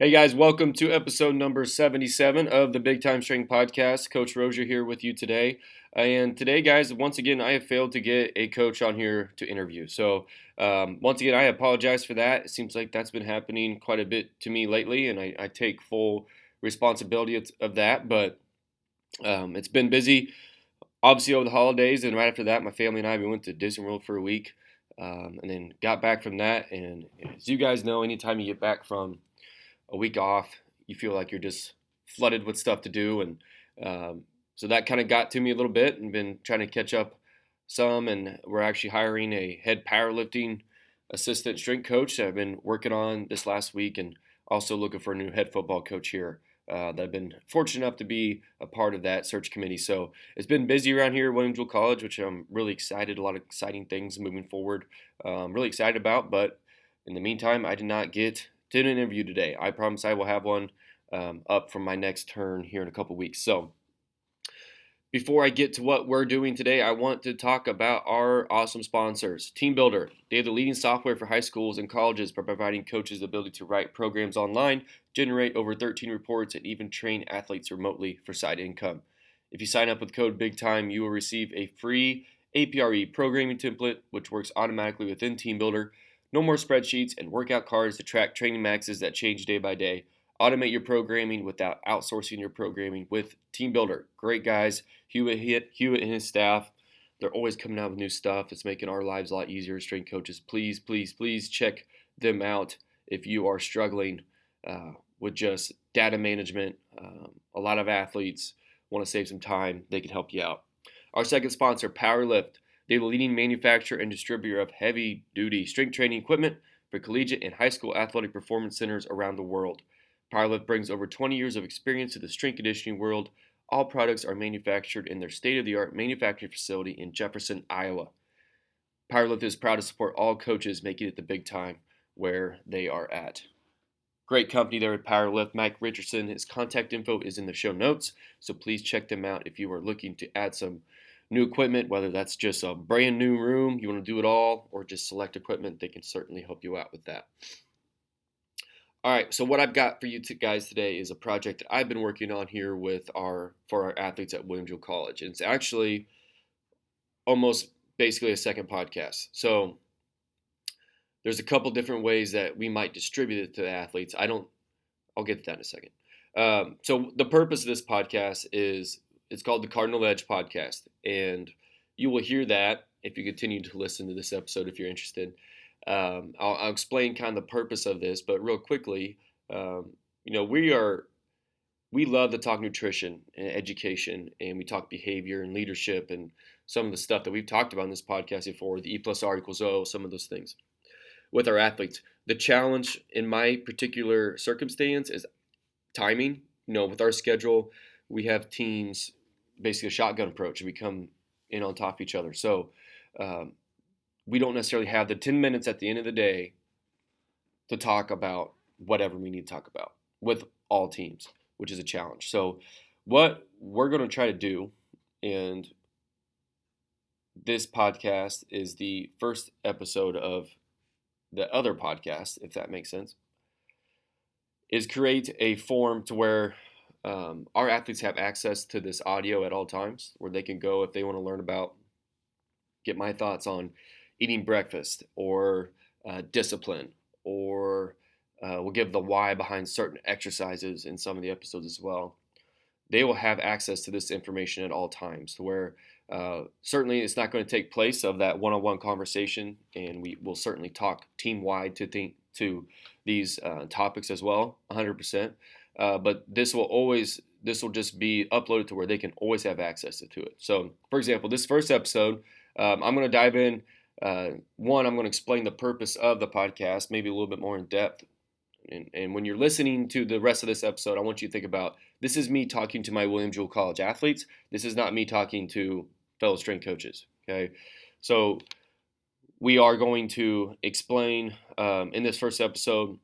Hey guys, welcome to episode number 77 of the BigTime Strength Podcast. Coach Rosier here with you today. And today, guys, once again, I have failed to get a coach on here to interview. So, once again, I apologize for that. It seems like that's been happening quite a bit to me lately, and I take full responsibility of that. But it's been busy, obviously, over the holidays. And right after that, my family and I, we went to Disney World for a week and then got back from that. And as you guys know, anytime you get back from a week off, you feel like you're just flooded with stuff to do, and so that kind of got to me a little bit, and been trying to catch up some. And we're actually hiring a head powerlifting assistant strength coach that I've been working on this last week, and also looking for a new head football coach here. That I've been fortunate enough to be a part of that search committee. So it's been busy around here at William Jewell College, which I'm really excited. A lot of exciting things moving forward. Really excited about. But in the meantime, I did not get to an interview today. I promise I will have one up from my next turn here in a couple weeks. So before I get to what we're doing today, I want to talk about our awesome sponsors. TeamBuildr. They are the leading software for high schools and colleges by providing coaches the ability to write programs online, generate over 13 reports, and even train athletes remotely for side income. If you sign up with code BigTime, you will receive a free APRE programming template, which works automatically within TeamBuildr. No more spreadsheets and workout cards to track training maxes that change day by day. Automate your programming without outsourcing your programming with TeamBuildr. Great guys, Hewitt and his staff. They're always coming out with new stuff. It's making our lives a lot easier as strength coaches. Please, please, please check them out if you are struggling with just data management. A lot of athletes want to save some time. They can help you out. Our second sponsor, PowerLift. They're the leading manufacturer and distributor of heavy-duty strength training equipment for collegiate and high school athletic performance centers around the world. PowerLift brings over 20 years of experience to the strength conditioning world. All products are manufactured in their state-of-the-art manufacturing facility in Jefferson, Iowa. PowerLift is proud to support all coaches making it the big time where they are at. Great company there at PowerLift. Mike Richardson, his contact info is in the show notes, so please check them out if you are looking to add some new equipment, whether that's just a brand new room, you want to do it all, or just select equipment. They can certainly help you out with that. All right, so what I've got for you guys today is a project that I've been working on here for our athletes at William Jewell College. And it's actually almost basically a second podcast. So there's a couple different ways that we might distribute it to the athletes. I'll get to that in a second. So the purpose of this podcast is, it's called the Cardinal Edge podcast, and you will hear that if you continue to listen to this episode if you're interested. I'll explain kind of the purpose of this, but real quickly, we love to talk nutrition and education, and we talk behavior and leadership and some of the stuff that we've talked about in this podcast before, the E+R=O, some of those things with our athletes. The challenge in my particular circumstance is timing. With our schedule, we have teams, basically a shotgun approach, and we come in on top of each other. So we don't necessarily have the 10 minutes at the end of the day to talk about whatever we need to talk about with all teams, which is a challenge. So what we're going to try to do, and this podcast is the first episode of the other podcast, if that makes sense, is create a form to where our athletes have access to this audio at all times, where they can go if they want to learn about, get my thoughts on eating breakfast or discipline, or we'll give the why behind certain exercises in some of the episodes as well. They will have access to this information at all times, to where certainly it's not going to take place of that one-on-one conversation, and we will certainly talk team-wide to these topics as well, 100%. But this will just be uploaded to where they can always have access to it. So, for example, this first episode, I'm going to dive in. I'm going to explain the purpose of the podcast, maybe a little bit more in depth. And when you're listening to the rest of this episode, I want you to think about, this is me talking to my William Jewell College athletes. This is not me talking to fellow strength coaches. Okay, so we are going to explain in this first episode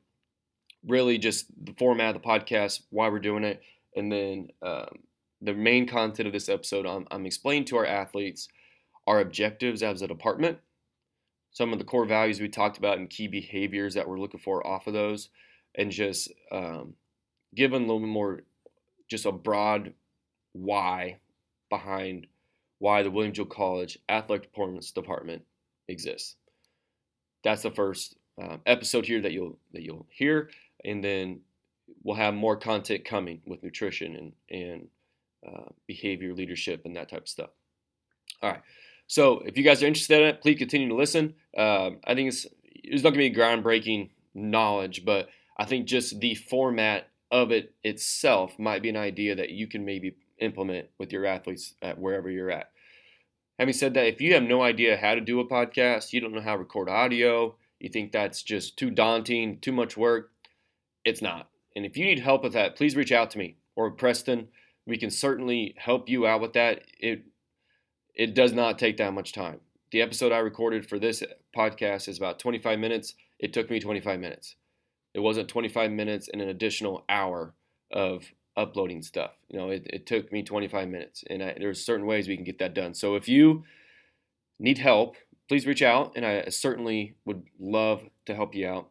really just the format of the podcast, why we're doing it, and then the main content of this episode, I'm explaining to our athletes our objectives as a department, some of the core values we talked about and key behaviors that we're looking for off of those, and just give a little more, just a broad why behind why the William Jewell College Athletic Performance Department exists. That's the first episode here that you'll hear, and then we'll have more content coming with nutrition and behavior, leadership, and that type of stuff. All right. So if you guys are interested in it, please continue to listen. I think it's not going to be groundbreaking knowledge, but I think just the format of it itself might be an idea that you can maybe implement with your athletes at wherever you're at. Having said that, if you have no idea how to do a podcast, you don't know how to record audio, you think that's just too daunting, too much work, it's not. And if you need help with that, please reach out to me or Preston. We can certainly help you out with that. It does not take that much time. The episode I recorded for this podcast is about 25 minutes. It took me 25 minutes. It wasn't 25 minutes and an additional hour of uploading stuff. It took me 25 minutes, and there's certain ways we can get that done. So if you need help, please reach out, and I certainly would love to help you out.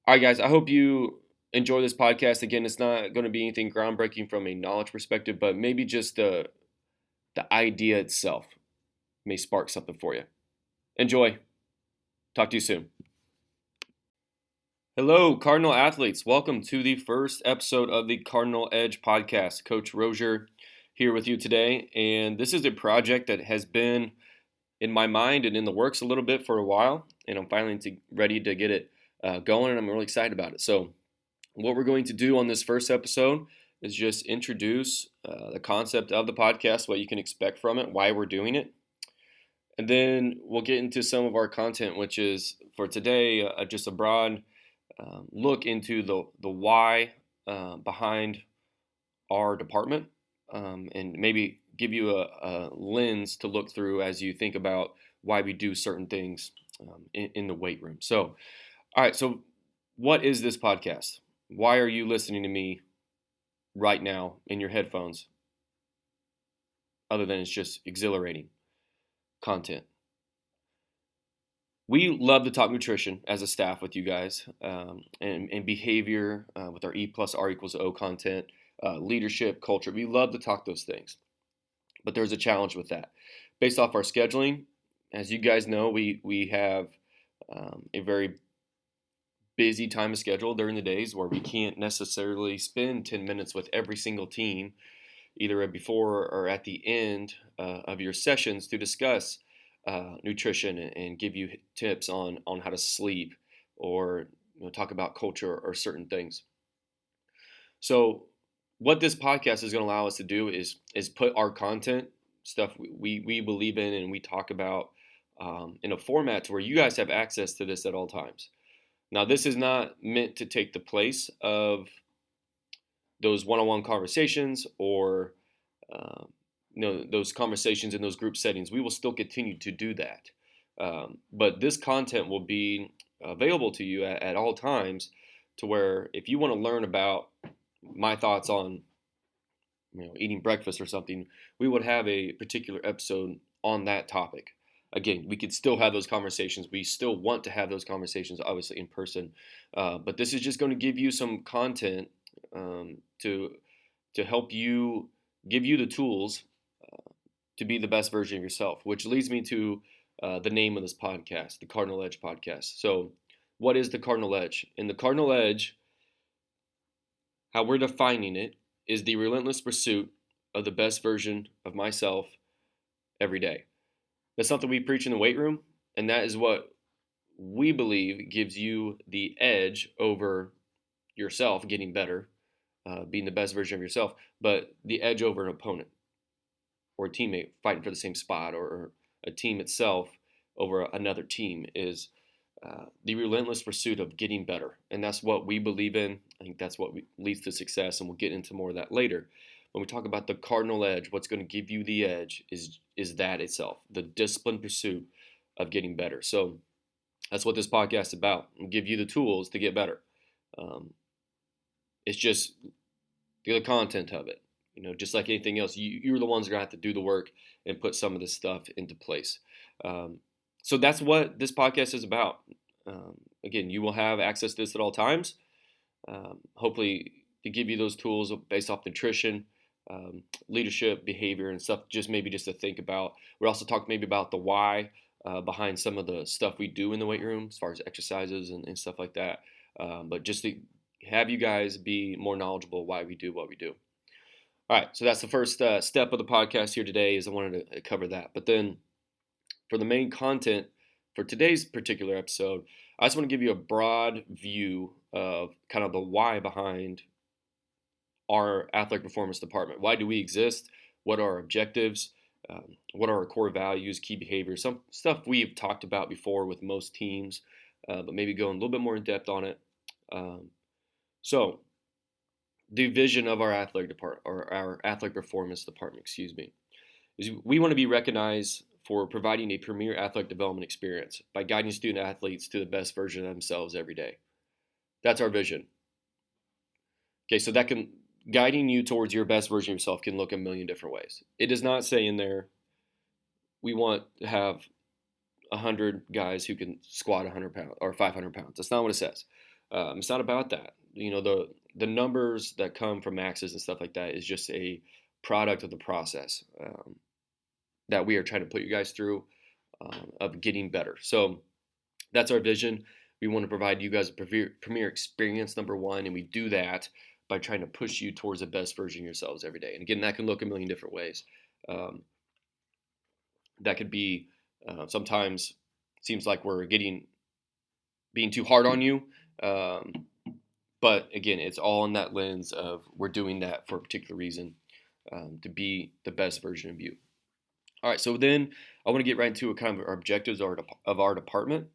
All right, guys, I hope you enjoy this podcast. Again, it's not going to be anything groundbreaking from a knowledge perspective, but maybe just the idea itself may spark something for you. Enjoy. Talk to you soon. Hello, Cardinal athletes. Welcome to the first episode of the Cardinal Edge podcast. Coach Rosier here with you today, and this is a project that has been in my mind and in the works a little bit for a while, and I'm finally ready to get it going, and I'm really excited about it. So what we're going to do on this first episode is just introduce the concept of the podcast, what you can expect from it, why we're doing it. And then we'll get into some of our content, which is for today just a broad look into the why behind our department, and maybe give you a lens to look through as you think about why we do certain things in the weight room. So, all right, so what is this podcast? Why are you listening to me right now in your headphones, other than it's just exhilarating content? We love to talk nutrition as a staff with you guys, and behavior with our E plus R equals O content, leadership, culture. We love to talk those things, but there's a challenge with that. Based off our scheduling, as you guys know, we have a very busy time of schedule during the days where we can't necessarily spend 10 minutes with every single team, either before or at the end of your sessions to discuss nutrition and give you tips on how to sleep, or talk about culture or certain things. So what this podcast is going to allow us to do is put our content, stuff we believe in and we talk about, in a format to where you guys have access to this at all times. Now, this is not meant to take the place of those one-on-one conversations or those conversations in those group settings. We will still continue to do that. But this content will be available to you at all times, to where if you want to learn about my thoughts on eating breakfast or something, we would have a particular episode on that topic. Again, we could still have those conversations. We still want to have those conversations, obviously, in person. But this is just going to give you some content to help you, give you the tools to be the best version of yourself, which leads me to the name of this podcast, the Cardinal Edge podcast. So what is the Cardinal Edge? In the Cardinal Edge, how we're defining it is the relentless pursuit of the best version of myself every day. That's something we preach in the weight room, and that is what we believe gives you the edge over yourself, getting better, being the best version of yourself, but the edge over an opponent or a teammate fighting for the same spot, or a team itself over another team, is the relentless pursuit of getting better. And that's what we believe in. I think that's what leads to success, and we'll get into more of that later. When we talk about the Cardinal Edge, what's going to give you the edge is that itself, the disciplined pursuit of getting better. So that's what this podcast is about, and give you the tools to get better. It's just the content of it. Just like anything else, you're the ones that are going to have to do the work and put some of this stuff into place. So that's what this podcast is about. Again, you will have access to this at all times. hopefully to give you those tools based off nutrition, leadership, behavior, and stuff. Just maybe just to think about. We also talked maybe about the why behind some of the stuff we do in the weight room, as far as exercises and stuff like that. But just to have you guys be more knowledgeable why we do what we do. All right, so that's the first step of the podcast here today. Is I wanted to cover that, but then for the main content for today's particular episode, I just want to give you a broad view of kind of the why behind our athletic performance department. Why do we exist? What are our objectives? What are our core values, key behaviors? Some stuff we've talked about before with most teams, but maybe going a little bit more in depth on it. So, the vision of our athletic department, or our athletic performance department, is we want to be recognized for providing a premier athletic development experience by guiding student athletes to the best version of themselves every day. That's our vision. Okay, so guiding you towards your best version of yourself can look a million different ways. It does not say in there, we want to have 100 guys who can squat 100 pounds or 500 pounds. That's not what it says. It's not about that. The numbers that come from maxes and stuff like that is just a product of the process that we are trying to put you guys through of getting better. So that's our vision. We want to provide you guys a premier experience, number one, and we do that by trying to push you towards the best version of yourselves every day. And again, that can look a million different ways. That could be sometimes seems like we're being too hard on you. But again, it's all in that lens of we're doing that for a particular reason, to be the best version of you. All right, so then I want to get right into kind of our objectives of our department.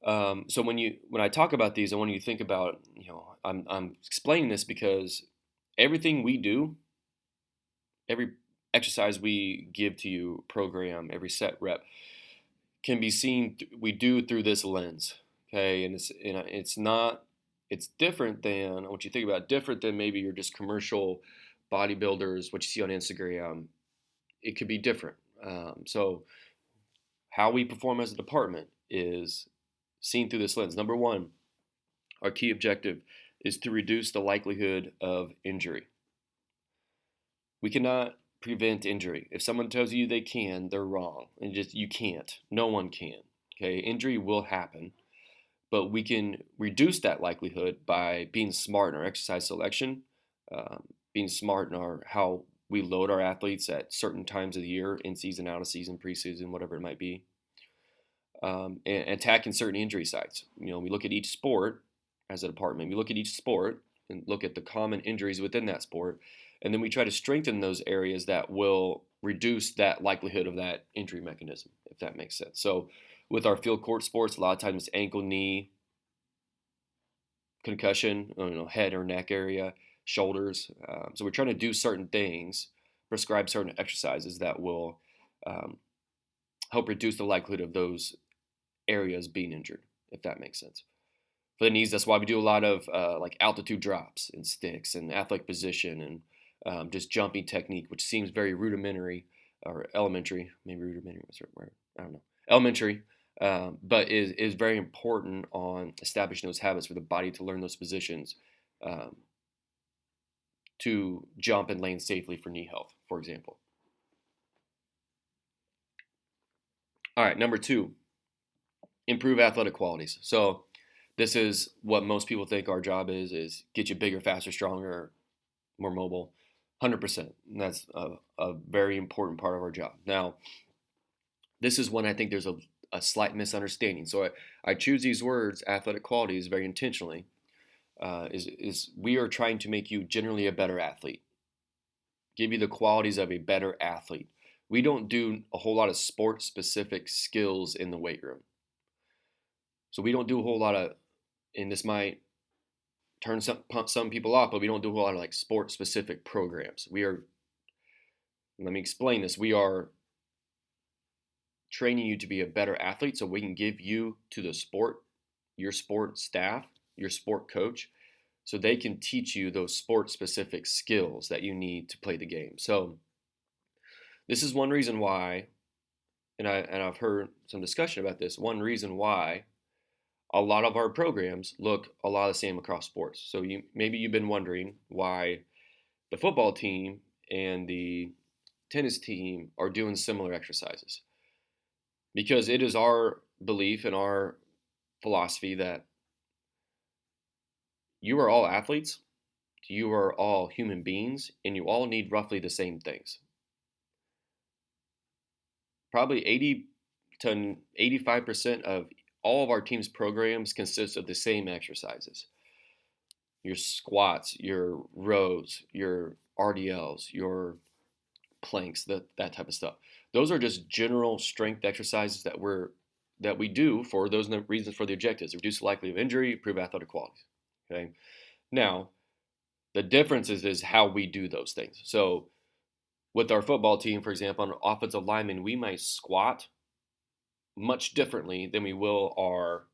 So when I talk about these, I want you to think about, I'm explaining this because everything we do, every exercise we give to you, program, every set rep, can be seen, we do through this lens. Okay, and it's different than, I want you to think about, different than maybe you're just commercial bodybuilders, what you see on Instagram. It could be different. So how we perform as a department is seen through this lens. Number one, our key objective is to reduce the likelihood of injury. We cannot prevent injury. If someone tells you they can, they're wrong. And you can't. No one can. Okay, injury will happen. But we can reduce that likelihood by being smart in our exercise selection, being smart in how we load our athletes at certain times of the year, in season, out of season, preseason, whatever it might be, and attacking certain injury sites. We look at each sport as a department. We look at each sport and look at the common injuries within that sport, and then we try to strengthen those areas that will reduce that likelihood of that injury mechanism, if that makes sense. So with our field court sports, a lot of times it's ankle, knee, concussion, head or neck area, shoulders. So we're trying to do certain things, prescribe certain exercises that will help reduce the likelihood of those areas being injured, if that makes sense. For the knees, that's why we do a lot of like altitude drops and sticks and athletic position and just jumping technique, which seems very rudimentary or elementary. Maybe rudimentary was the right word. I don't know. Elementary. But is very important on establishing those habits for the body to learn those positions to jump and land safely for knee health, for example. All right, number two, improve athletic qualities. So this is what most people think our job is get you bigger, faster, stronger, more mobile. 100%. And that's a very important part of our job. Now, this is when I think there's a slight misunderstanding. So I choose these words, athletic qualities, very intentionally. Is we are trying to make you generally a better athlete, give you the qualities of a better athlete. We don't do a whole lot of sport-specific skills in the weight room. So we don't do a whole lot of, and this might turn some people off, but we don't do a whole lot of like sport-specific programs. Let me explain this. We are training you to be a better athlete so we can give you to the sport, your sport staff, your sport coach, so they can teach you those sport-specific skills that you need to play the game. So this is one reason why, and I've heard some discussion about this, one reason why a lot of our programs look a lot the same across sports. So maybe you've been wondering why the football team and the tennis team are doing similar exercises. Because it is our belief and our philosophy that you are all athletes, you are all human beings, and you all need roughly the same things. Probably 80 to 85% of all of our team's programs consist of the same exercises. Your squats, your rows, your RDLs, your planks, that type of stuff. Those are just general strength exercises that we do for those reasons for the objectives: reduce the likelihood of injury, improve athletic qualities. Okay. Now, the difference is how we do those things. So, with our football team, for example, on offensive linemen, we might squat much differently than we will our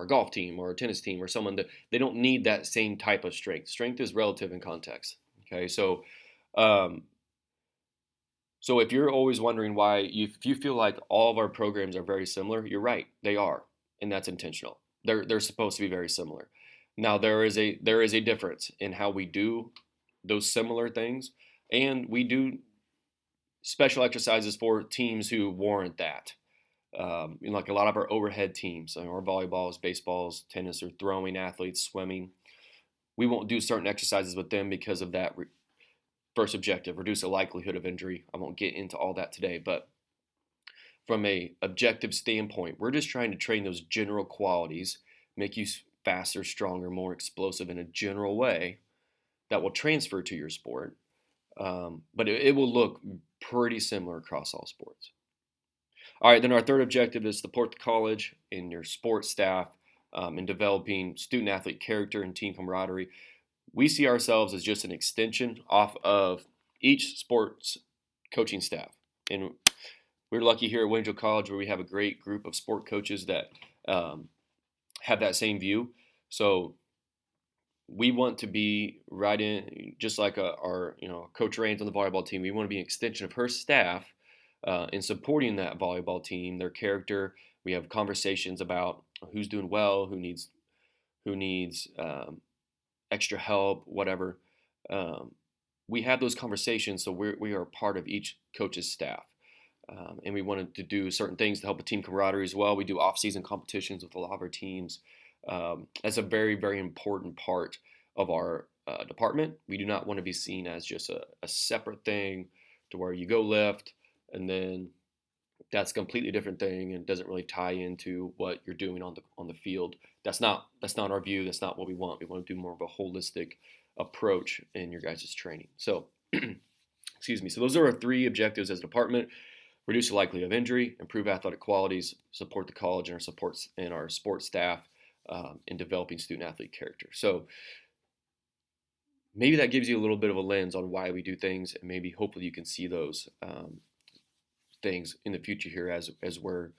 golf team or our tennis team or someone that they don't need that same type of strength. Strength is relative in context. Okay, so so if you're always wondering why if you feel like all of our programs are very similar, you're right, they are, and that's intentional. They're supposed to be very similar. Now there is a difference in how we do those similar things, and we do special exercises for teams who warrant that. Like a lot of our overhead teams, our volleyballs, baseballs, tennis, or throwing athletes, swimming, we won't do certain exercises with them because of that first objective: reduce the likelihood of injury. I won't get into all that today, but from a objective standpoint, we're just trying to train those general qualities, make you faster, stronger, more explosive in a general way that will transfer to your sport. But it will look pretty similar across all sports. All right, then our third objective is support the college and your sports staff in developing student-athlete character and team camaraderie. We see ourselves as just an extension off of each sports coaching staff. And we're lucky here at William Jewell College where we have a great group of sport coaches that have that same view. So we want to be right in, just like our Coach Raines on the volleyball team. We want to be an extension of her staff in supporting that volleyball team, their character. We have conversations about who's doing well, who needs extra help, whatever. We have those conversations, so we are part of each coach's staff. And we wanted to do certain things to help with team camaraderie as well. We do off-season competitions with a lot of our teams. That's a very, very important part of our department. We do not want to be seen as just a separate thing to where you go lift and then that's a completely different thing and doesn't really tie into what you're doing on the field. That's not our view. That's not what we want. We want to do more of a holistic approach in your guys' training. So, excuse me. So those are our three objectives as a department: reduce the likelihood of injury, improve athletic qualities, support the college and our sports staff in developing student-athlete character. So maybe that gives you a little bit of a lens on why we do things, and maybe hopefully you can see those things in the future here as we're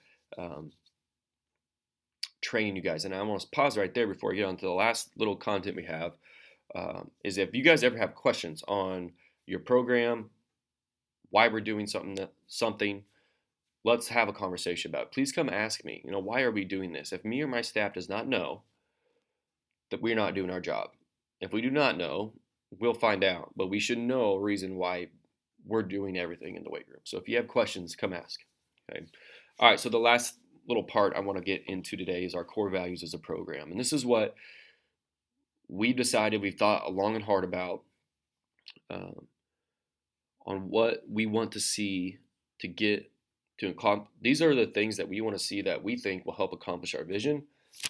training you guys. And I want to pause right there before I get on to the last little content we have, is if you guys ever have questions on your program, why we're doing something, let's have a conversation about it. Please come ask me, why are we doing this? If me or my staff does not know, that we're not doing our job. If we do not know, we'll find out, but we should know a reason why we're doing everything in the weight room. So if you have questions, come ask. Okay. All right. So the last little part I want to get into today is our core values as a program. And this is what we've decided, we've thought long and hard about on what we want to see to get to accomplish. These are the things that we want to see that we think will help accomplish our vision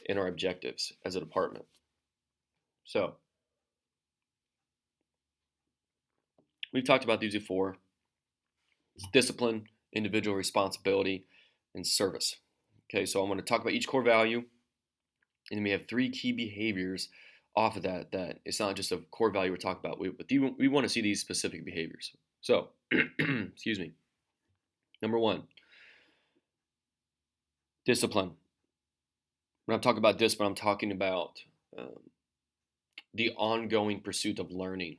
and our objectives as a department. So we've talked about these before: discipline, individual responsibility, and service. Okay, so I'm going to talk about each core value, and then we have three key behaviors off of that it's not just a core value we're talking about, but we want to see these specific behaviors. So, excuse me. Number one, discipline. When I'm talking about discipline, I'm talking about the ongoing pursuit of learning.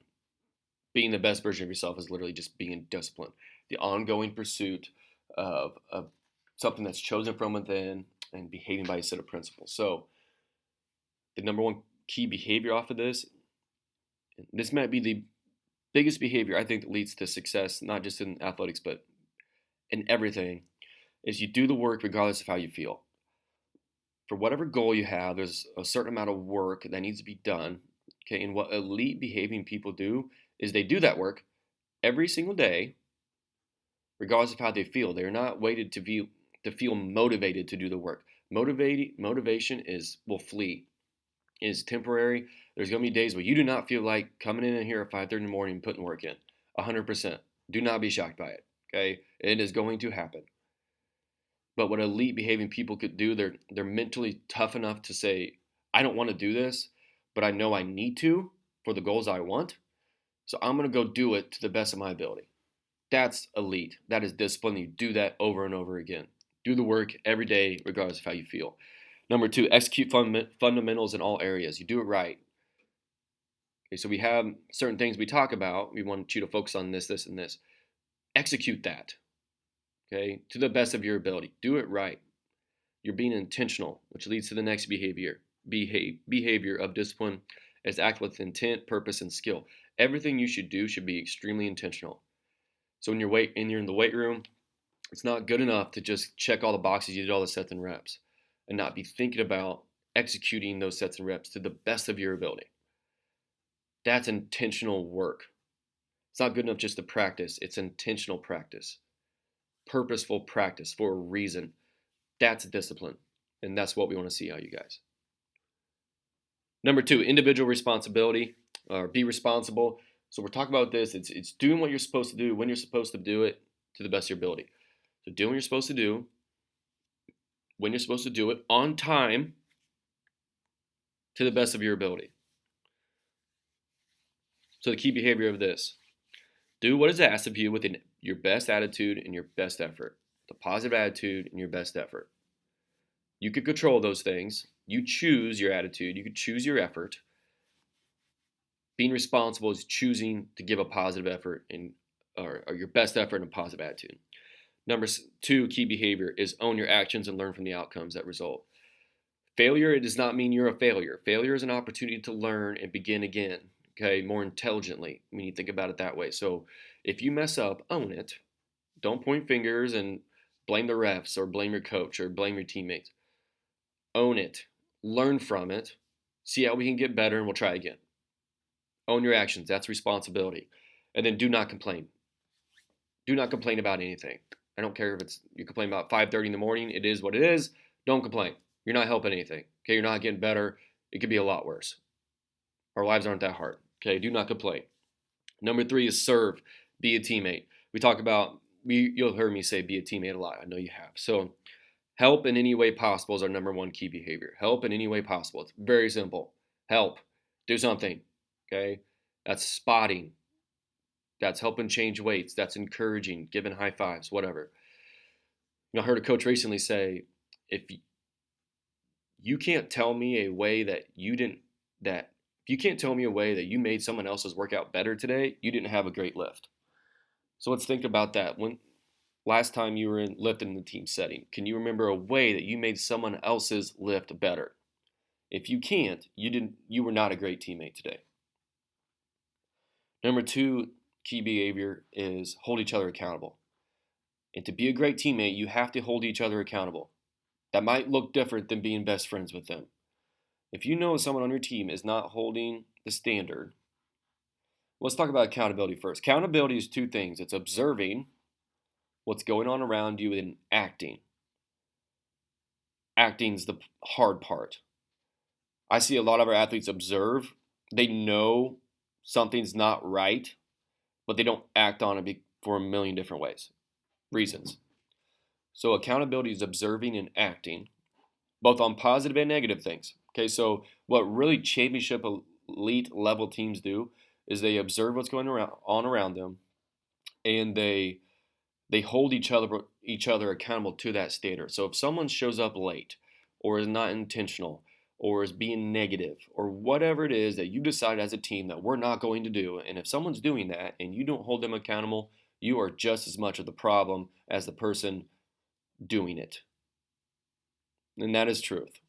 Being the best version of yourself is literally just being disciplined. The ongoing pursuit of something that's chosen from within, and behaving by a set of principles. So the number one key behavior off of this might be the biggest behavior I think that leads to success, not just in athletics, but in everything, is you do the work regardless of how you feel. For whatever goal you have, there's a certain amount of work that needs to be done. Okay, and what elite behaving people do is they do that work every single day, regardless of how they feel. They're not waited to feel motivated to do the work. Motivation will flee. It is temporary. There's going to be days where you do not feel like coming in here at 5:30 in the morning and putting work in. 100%. Do not be shocked by it. Okay, it is going to happen. But what elite behaving people could do, they're mentally tough enough to say, I don't want to do this, but I know I need to for the goals I want. So I'm going to go do it to the best of my ability. That's elite. That is discipline. You do that over and over again. Do the work every day, regardless of how you feel. Number 2, execute fundamentals in all areas. You do it right. Okay, so we have certain things we talk about. We want you to focus on this, this, and this. Execute that. Okay, to the best of your ability. Do it right. You're being intentional, which leads to the next behavior. Behavior of discipline is act with intent, purpose, and skill. Everything you should do should be extremely intentional. So when you're in the weight room, it's not good enough to just check all the boxes. You did all the sets and reps, and not be thinking about executing those sets and reps to the best of your ability. That's intentional work. It's not good enough just to practice. It's intentional practice. Purposeful practice for a reason. That's discipline. And that's what we want to see out of you guys. Number 2, individual responsibility, or be responsible. So we're talking about this. It's doing what you're supposed to do when you're supposed to do it to the best of your ability. So doing what you're supposed to do when you're supposed to do it on time to the best of your ability. So the key behavior of this: do what is asked of you with your best attitude and your best effort. The positive attitude and your best effort. You could control those things. You choose your attitude. You could choose your effort. Being responsible is choosing to give a positive effort or your best effort and a positive attitude. Number 2 key behavior is own your actions and learn from the outcomes that result. Failure, it does not mean you're a failure. Failure is an opportunity to learn and begin again, okay, more intelligently when you think about it that way. So if you mess up, own it. Don't point fingers and blame the refs or blame your coach or blame your teammates. Own it. Learn from it. See how we can get better, and we'll try again. Own your actions. That's responsibility. And then do not complain. Do not complain about anything. I don't care if you complain about 5:30 in the morning. It is what it is. Don't complain. You're not helping anything. Okay, you're not getting better. It could be a lot worse. Our lives aren't that hard. Okay, do not complain. Number 3 is serve. Be a teammate. We talk about, you'll hear me say be a teammate a lot. I know you have. So help in any way possible is our number 1 key behavior. Help in any way possible. It's very simple. Help. Do something. Okay? That's spotting. That's helping change weights. That's encouraging, giving high fives, whatever. I heard a coach recently say, if you can't tell me a way that if you can't tell me a way that you made someone else's workout better today, you didn't have a great lift. So let's think about that. When last time you were lifting in the team setting, can you remember a way that you made someone else's lift better? If you can't, you were not a great teammate today. Number 2 key behavior is hold each other accountable. And to be a great teammate, you have to hold each other accountable. That might look different than being best friends with them. If you know someone on your team is not holding the standard, let's talk about accountability first. Accountability is 2 things. It's observing what's going on around you and acting. Acting's the hard part. I see a lot of our athletes observe. They know something's not right, but they don't act on it for a million different reasons. So accountability is observing and acting, both on positive and negative things. Okay, so what really championship elite level teams do is they observe what's going on around them, and they hold each other accountable to that standard. So if someone shows up late, or is not intentional, or is being negative, or whatever it is that you decide as a team that we're not going to do, and if someone's doing that and you don't hold them accountable, you are just as much of the problem as the person doing it. And that is truth.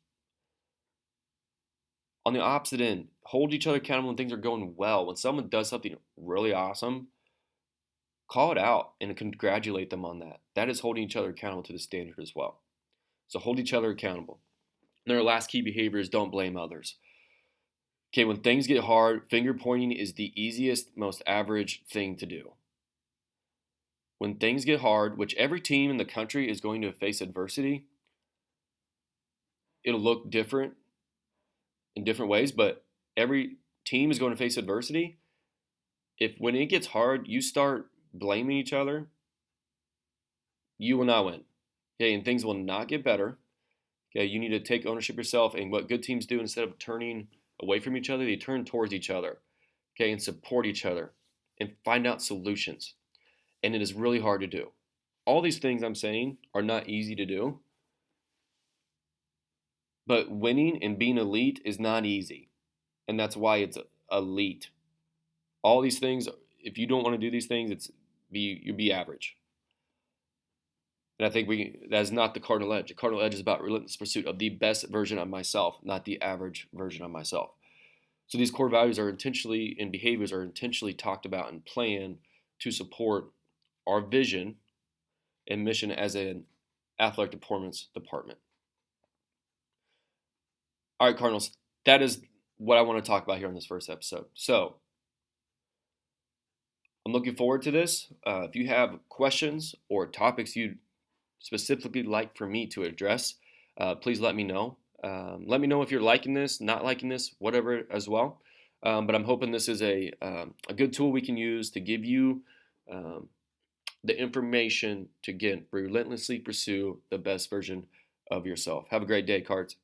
On the opposite end, hold each other accountable when things are going well. When someone does something really awesome, call it out and congratulate them on that. That is holding each other accountable to the standard as well. So hold each other accountable. And our last key behavior is don't blame others. Okay, when things get hard, finger pointing is the easiest, most average thing to do. When things get hard, which every team in the country is going to face adversity, it'll look different in different ways, but every team is going to face adversity. If when it gets hard, you start blaming each other, you will not win. Okay, and things will not get better. Okay, you need to take ownership yourself. And what good teams do, instead of turning away from each other, they turn towards each other. Okay, and support each other and find out solutions. And it is really hard to do. All these things I'm saying are not easy to do. But winning and being elite is not easy. And that's why it's elite. All these things, if you don't want to do these things, you'd be average. And I think that is not the Cardinal Edge. The Cardinal Edge is about relentless pursuit of the best version of myself, not the average version of myself. So these core values are intentionally, and behaviors are intentionally talked about and planned to support our vision and mission as an athletic performance department. All right, Cardinals, that is what I want to talk about here on this first episode. So I'm looking forward to this. If you have questions or topics you'd specifically like for me to address, please let me know. Let me know if you're liking this, not liking this, whatever as well. But I'm hoping this is a good tool we can use to give you the information to relentlessly pursue the best version of yourself. Have a great day, Cards.